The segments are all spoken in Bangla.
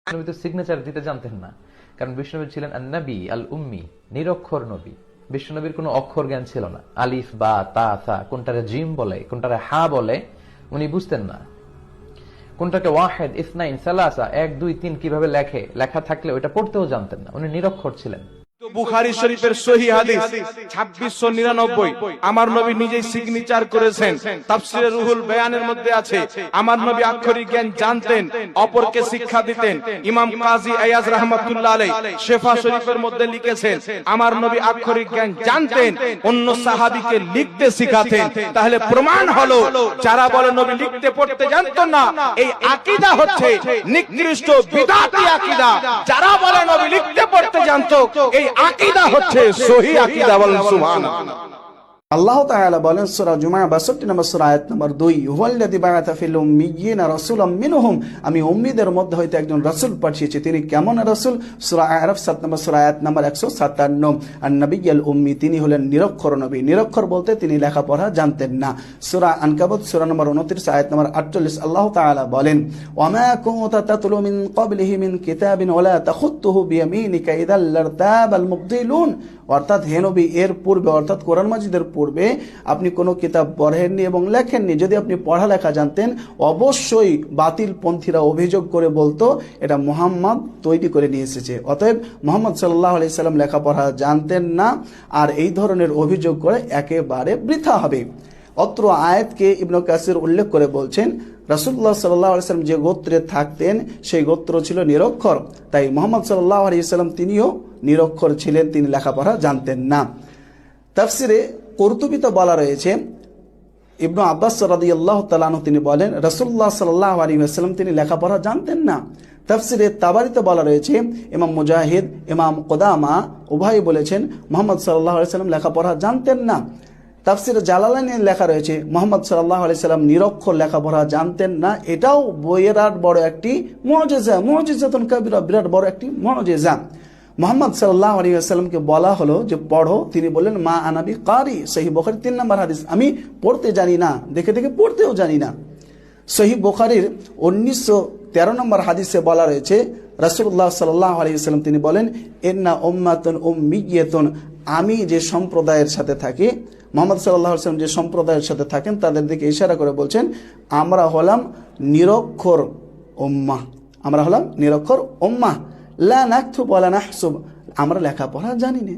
নবী তো সিগনেচার দিতে জানতেন না, কারণ বিশ্বনবী ছিলেন আন-নবী আল উম্মি, নিরক্ষর নবী। বিশ্বনবীর কোনো অক্ষর জ্ঞান ছিল না। আলিফ বা তা সা, কোনটারে জিম বলে কোনটারে হা বলে উনি বুঝতেন না। কোনটাকে ওয়াহেদ, ইসনাইন, সালাসা, 1 2 3 কিভাবে লেখা থাকলে ওটা পড়তেও জানতেন না, উনি নিরক্ষর ছিলেন। বুখারী শরীফের সহিহ হাদিস 2699 আমার নবী নিজেই সিগনেচার করেছেন। তাফসীরে রুহুল বায়ানের মধ্যে আছে, আমার নবী আক্ষরিক জ্ঞান জানতেন, অপরকে শিক্ষা দিতেন। ইমাম কাজী আয়াজ রাহমাতুল্লাহ আলাইহি শেফা শরীফের মধ্যে লিখেছেন, আমার নবী আক্ষরিক জ্ঞান জানতেন, অন্য সাহাবীকে লিখতে শিখাতেন। তাহলে প্রমাণ হলো যারা বলে নবী লিখতে পড়তে জানতেন না, এই আকীদা হচ্ছে নিকৃষ্ট বিদআতি আকীদা। যারা বলে নবী লিখতে পড়তে জানতো, এই আকীদা হচ্ছে সহিহ আকীদা। বলেন সুবহানাল্লাহ। আল্লাহ তাআলা বলেন সূরা জুমা 62 নম্বর সূরা আয়াত নম্বর 2, হুয়াল্লাযী বা'আথা ফিল উম্মিয়্যিনা রাসূলাম মিনহুম, আমি উম্মীদের মধ্যে হইতে একজন রাসূল পাঠিয়েছি। তিনি কেমন রাসূল? সূরা আরাফ 7 নম্বর সূরা আয়াত নম্বর 157, আন-নবিয়্যুল উম্মি, তিনি হলেন নিরক্ষর নবী। নিরক্ষর বলতে তিনি লেখাপড়া জানতেন না। সূরা আনকাবুত সূরা নম্বর 29 আয়াত নম্বর 48 আল্লাহ তাআলা বলেন, ওয়া মা কুনতা তাতলু মিন ক্বাবলিহি মিন কিতাবিন ওয়া লা তাখুতুহু বিয়ামিনিকা ইযাল লারতাবাল মুবতিলুন, অর্থাৎ হে নবী, এর পূর্বে অর্থাৎ কোরআন মাজিদের পূর্বে আপনি কোনো কিতাব পড়েননি এবং লেখেননি। যদি আপনি পড়ালেখা জানতেন, অবশ্যই বাতিল পন্থীরা অভিযোগ করে বলতো এটা মুহাম্মদ তৈরি করে নিয়ে এসেছে। অতএব মুহাম্মদ সাল্লাল্লাহু আলাইহি সাল্লাম লেখাপড়া জানতেন না, আর এই ধরনের অভিযোগ করে একেবারে বৃথা হবে। অত্র আয়াতকে ইবনে কাসির উল্লেখ করে বলছেন, রাসূলুল্লাহ সাল্লাল্লাহু আলাইহি সাল্লাম যে গোত্রে থাকতেন সেই গোত্র ছিল নিরক্ষর, তাই মুহাম্মদ সাল্লাল্লাহু আলাইহি সাল্লাম তিনিও নিরক্ষর ছিলেন, তিনি লেখাপড়া জানতেন না। তাফসিরে কুরতুবিতে বলা রয়েছে, ইবনে আব্বাস রাদিয়াল্লাহু তাআলা আনহু তিনি বলেন, রাসূলুল্লাহ সাল্লাল্লাহু আলাইহি ওয়াসাল্লাম তিনি লেখাপড়া জানতেন না। তাফসিরে তাবারিতে বলা রয়েছে, ইমাম মুজাহিদ, ইমাম কুদামা উভয় বলেছেন মুহাম্মদ সাল্লাল্লাহু আলাইহি ওয়াসাল্লাম লেখাপড়া জানতেন না। তাফসিরে জালালাইনে লেখা রয়েছে মুহাম্মদ সাল্লাল্লাহু আলাইহি সাল্লাম নিরক্ষর, লেখাপড়া জানতেন না। এটাও বিরাট বড় একটি মুজিজা, মুজিজাতুন কাবীরা, বিরাট বড় একটি মুজিজা। মুহাম্মদ সাল্লাল্লাহু আলাইহি ওয়াসাল্লামকে বলা হলো যে পড়ো, তিনি বললেন মা আনাবি কারি, সহিহ বুখারী 3 নম্বর হাদিস, আমি পড়তে জানি না, দেখে দেখে পড়তেও জানি না। সহিহ বুখারীর 1913 নম্বর হাদিসে বলা রয়েছে, রাসূলুল্লাহ সাল্লাল্লাহু আলাইহি ওয়াসাল্লাম তিনি বলেন, ইন্না উম্মাতুন উম্মিয়্যাতুন, আমি যে সম্প্রদায়ের সাথে থাকি, মুহাম্মদ সাল্লাল্লাহু আলাইহি ওয়াসাল্লাম যে সম্প্রদায়ের সাথে থাকেন তাদের দিকে ইশারা করে বলছেন, আমরা হলাম নিরক্ষর উম্মাহ, আমরা হলাম নিরক্ষর উম্মাহ, লা নাকতুব ওয়া লা নাহসুব, আমরা লেখাপড়া জানি না।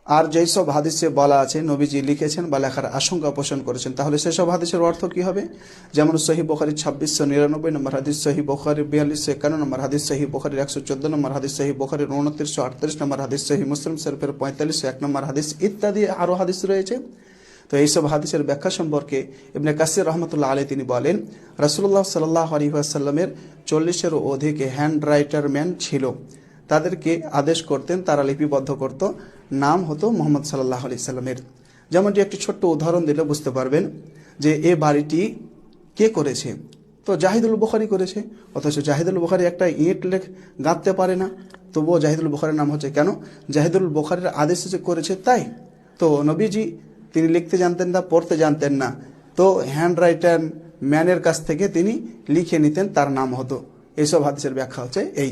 আর যেসব হাদিসে বলা আছে নবীজি লিখেছেন বা লেখার আশঙ্কা পোষণ করেছেন, তাহলে সেসব হাদিসের অর্থ কি হবে? যেমন সহিহ বুখারী 2699 নম্বর হাদিস, সহিহ বুখারী 4251 নম্বর হাদিস, সহিহ বুখারীর 114 নম্বর হাদিস, সহিহ বুখারীর 2938 নম্বর হাদিস, সহিহ মুসলিম শরীফের 4501 নম্বর হাদিস ইত্যাদি আরো হাদিস রয়েছে। তো এইসব হাদিসের ব্যাখ্যা সম্পর্কে ইবনে কাসির রহমতুল্লাহ আলাইহি তিনি বলেন, রাসূলুল্লাহ সাল্লাল্লাহু আলাইহি ওয়াসাল্লামের 40-এরও অধিক হ্যান্ড রাইটার ম্যান ছিল। তাদেরকে আদেশ করতেন, তারা লিপিবদ্ধ করত, নাম হতো মুহাম্মদ সাল্লাল্লাহু আলাইহি সাল্লামের। যেমনটি একটি ছোট্ট উদাহরণ দিলে বুঝতে পারবেন যে এ বাড়িটি কে করেছে, তো জাহিদুল বুখারী করেছে। অথচ জাহিদুল বুখারী একটা ইট গাঁথতে পারে না, তবুও জাহিদুল বুখারীর নাম হচ্ছে কেন? জাহিদুল বুখারীর আদেশ করেছে তাই। তো নবীজি তিনি লিখতে জানতেন না, পড়তে জানতেন না, তো হ্যান্ড রাইটার ম্যানের কাছ থেকে তিনি লিখে নিতেন, তার নাম হতো। এইসব হাদিসের ব্যাখ্যা হচ্ছে এই।